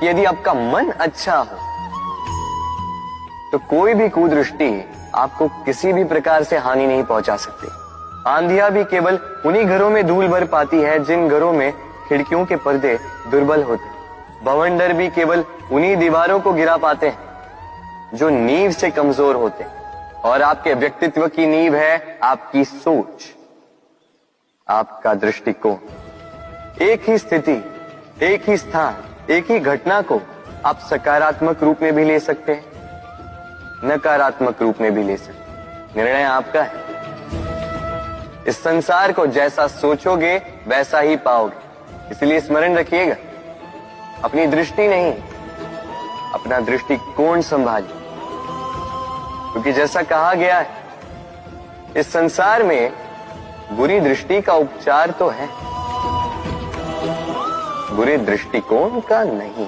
कि यदि आपका मन अच्छा हो तो कोई भी कुदृष्टि आपको किसी भी प्रकार से हानि नहीं पहुंचा सकती। आंधियां भी केवल उन्हीं घरों में धूल भर पाती है जिन घरों में खिड़कियों के पर्दे दुर्बल होते। बवंडर भी केवल उन्हीं दीवारों को गिरा पाते हैं जो नींव से कमजोर होते हैं। और आपके व्यक्तित्व की नींव है आपकी सोच, आपका दृष्टिकोण। एक ही स्थिति, एक ही स्थान, एक ही घटना को आप सकारात्मक रूप में भी ले सकते हैं, नकारात्मक रूप में भी ले सकते हैं। निर्णय आपका है। इस संसार को जैसा सोचोगे वैसा ही पाओगे। इसलिए स्मरण रखिएगा, अपनी दृष्टि नहीं, अपना दृष्टिकोण संभालिए। क्योंकि जैसा कहा गया है, इस संसार में बुरी दृष्टि का उपचार तो है, बुरे दृष्टिकोण का नहीं।